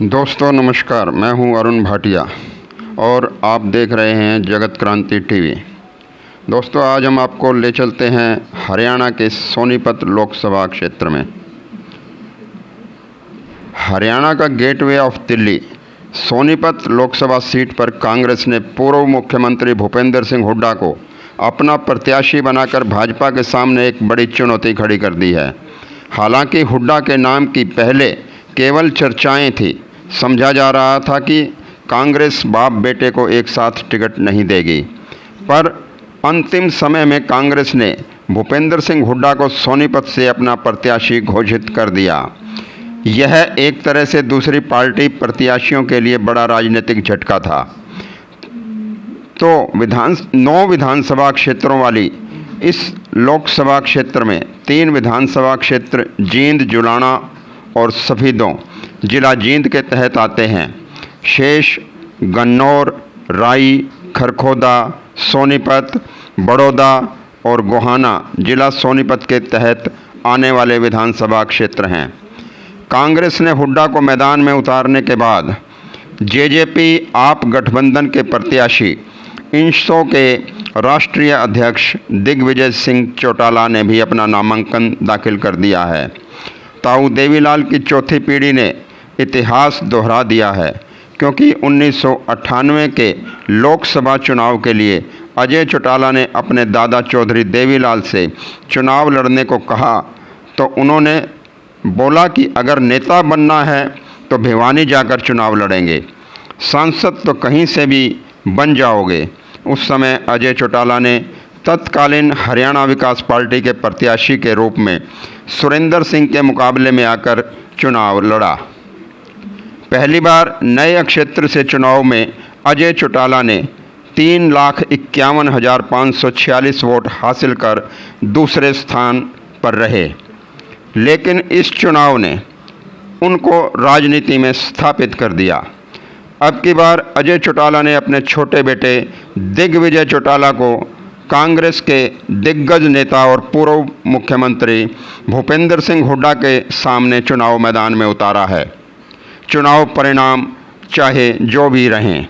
दोस्तों नमस्कार, मैं हूं अरुण भाटिया और आप देख रहे हैं जगत क्रांति टीवी। दोस्तों आज हम आपको ले चलते हैं हरियाणा के सोनीपत लोकसभा क्षेत्र में। हरियाणा का gateway of Delhi Sonipat Lok Sabha seat पर कांग्रेस ने पूर्व मुख्यमंत्री भूपेंद्र सिंह हुड्डा को अपना प्रत्याशी बनाकर भाजपा के सामने एक बड़ी चुनौती खड़ी कर दी है। हालांकि हुड्डा के नाम की पहले केवल चर्चाएं थी। समझा जा रहा था कि कांग्रेस बाप बेटे को एक साथ टिकट नहीं देगी, पर अंतिम समय में कांग्रेस ने भूपेंद्र सिंह हुड्डा को सोनीपत से अपना प्रत्याशी घोषित कर दिया। यह एक तरह से दूसरी पार्टी प्रत्याशियों के लिए बड़ा राजनीतिक झटका था। तो 9 विधानसभा क्षेत्रों वाली इस लोकसभा क्षेत्र में 3 विधानसभा क्षेत्र जींद, जुलाना और सफीदों जिला जींद के तहत आते हैं। शेष गन्नौर, राई, खरखोदा, सोनीपत, बड़ौदा और गोहाना जिला सोनीपत के तहत आने वाले विधानसभा क्षेत्र हैं। कांग्रेस ने हुड्डा को मैदान में उतारने के बाद जेजेपी आप गठबंधन के प्रत्याशी इंसो के राष्ट्रीय अध्यक्ष दिग्विजय सिंह चौटाला ने भी अपना नामांकन दाखिल कर दिया है। ताऊ देवीलाल की चौथी पीढ़ी ने इतिहास दोहरा दिया है, क्योंकि 1998 के लोकसभा चुनाव के लिए अजय चौटाला ने अपने दादा चौधरी देवीलाल से चुनाव लड़ने को कहा तो उन्होंने बोला कि अगर नेता बनना है तो भिवानी जाकर चुनाव लड़ेंगे, सांसद तो कहीं से भी बन जाओगे। उस समय अजय चौटाला ने तत्कालीन हरियाणा विकास पार्टी के प्रत्याशी के रूप में सुरेंद्र सिंह के मुकाबले में आकर चुनाव लड़ा। पहली बार नए क्षेत्र से चुनाव में अजय चौटाला ने 3,51,546 वोट हासिल कर दूसरे स्थान पर रहे, लेकिन इस चुनाव ने उनको राजनीति में स्थापित कर दिया। अब की बार अजय चौटाला ने अपने छोटे बेटे दिग्विजय चौटाला को कांग्रेस के दिग्गज नेता और पूर्व मुख्यमंत्री भूपेंद्र सिंह हुड्डा के सामने चुनाव मैदान में उतारा है। चुनाव परिणाम चाहे जो भी रहें,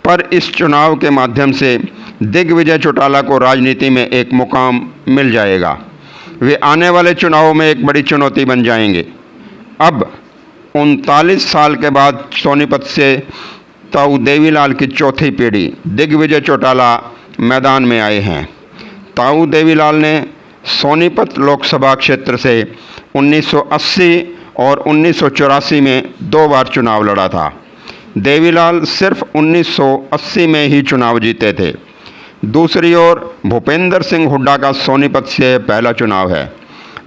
पर इस चुनाव के माध्यम से दिग्विजय चौटाला को राजनीति में एक मुकाम मिल जाएगा। वे आने वाले चुनावों में एक बड़ी चुनौती बन जाएंगे। अब 39 साल के बाद सोनीपत से ताऊ देवीलाल की चौथी पीढ़ी दिग्विजय चौटाला मैदान में आए हैं। ताऊ देवीलाल ने सोनीपत लोकसभा क्षेत्र से 1980 और 1984 में 2 बार चुनाव लड़ा था। देवीलाल सिर्फ 1980 में ही चुनाव जीते थे। दूसरी ओर भूपेंद्र सिंह हुड्डा का सोनीपत से पहला चुनाव है,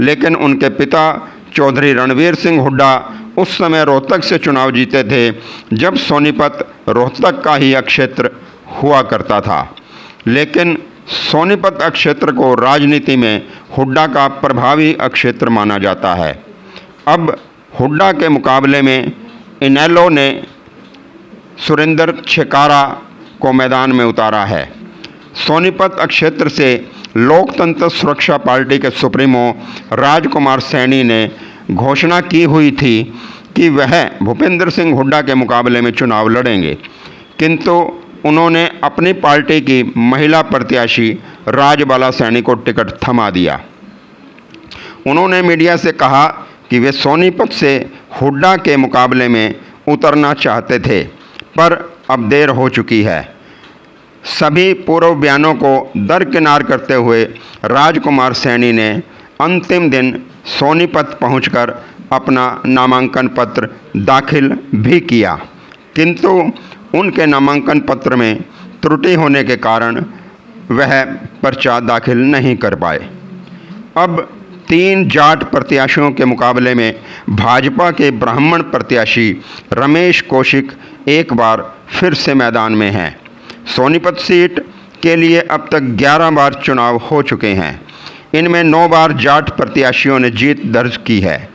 लेकिन उनके पिता चौधरी रणवीर सिंह हुड्डा उस समय रोहतक से चुनाव जीते थे, जब सोनीपत रोहतक का ही क्षेत्र हुआ करता था। लेकिन सोनीपत क्षेत्र को राजनीति में हुड्डा का प्रभावी क्षेत्र माना जाता है। अब हुड्डा के मुकाबले में इनेलो ने सुरेंद्र छेकारा को मैदान में उतारा है। सोनीपत क्षेत्र से लोकतंत्र सुरक्षा पार्टी के सुप्रीमो राजकुमार सैनी ने घोषणा की हुई थी कि वह भूपेंद्र सिंह हुड्डा के मुकाबले में चुनाव लड़ेंगे, किंतु उन्होंने अपनी पार्टी की महिला प्रत्याशी राजबाला सैनी को टिकट थमा दिया। उन्होंने मीडिया से कहा कि वे सोनीपत से हुड्डा के मुकाबले में उतरना चाहते थे, पर अब देर हो चुकी है। सभी पूर्व बयानों को दरकिनार करते हुए राजकुमार सैनी ने अंतिम दिन सोनीपत पहुंचकर अपना नामांकन पत्र दाखिल भी किया, किंतु उनके नामांकन पत्र में त्रुटि होने के कारण वह पर्चा दाखिल नहीं कर पाए। अब 3 जाट प्रत्याशियों के मुकाबले में भाजपा के ब्राह्मण प्रत्याशी रमेश कौशिक एक बार फिर से मैदान में हैं। सोनीपत सीट के लिए अब तक 11 बार चुनाव हो चुके हैं। इनमें 9 बार जाट प्रत्याशियों ने जीत दर्ज की है।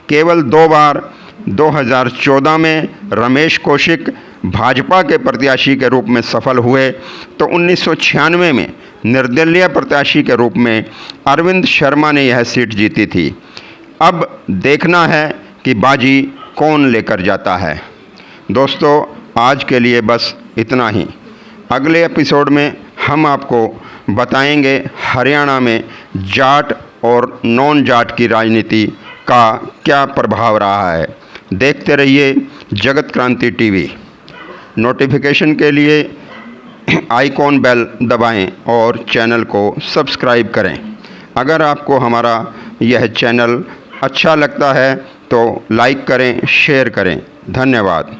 केवल 2 बार 2014 में रमेश कौशिक भाजपा के प्रत्याशी के रूप में सफल हुए, तो 1996 में निर्दलीय प्रत्याशी के रूप में अरविंद शर्मा ने यह सीट जीती थी। अब देखना है कि बाजी कौन लेकर जाता है। दोस्तों, आज के लिए बस इतना ही। अगले एपिसोड में हम आपको बताएंगे हरियाणा में जाट और नॉन जाट की राजनीति का क्या प्रभाव रहा है। देखते रहिए जगत क्रांति टीवी। नोटिफिकेशन के लिए आइकॉन बेल दबाएं और चैनल को सब्सक्राइब करें। अगर आपको हमारा यह चैनल अच्छा लगता है तो लाइक करें, शेयर करें। धन्यवाद।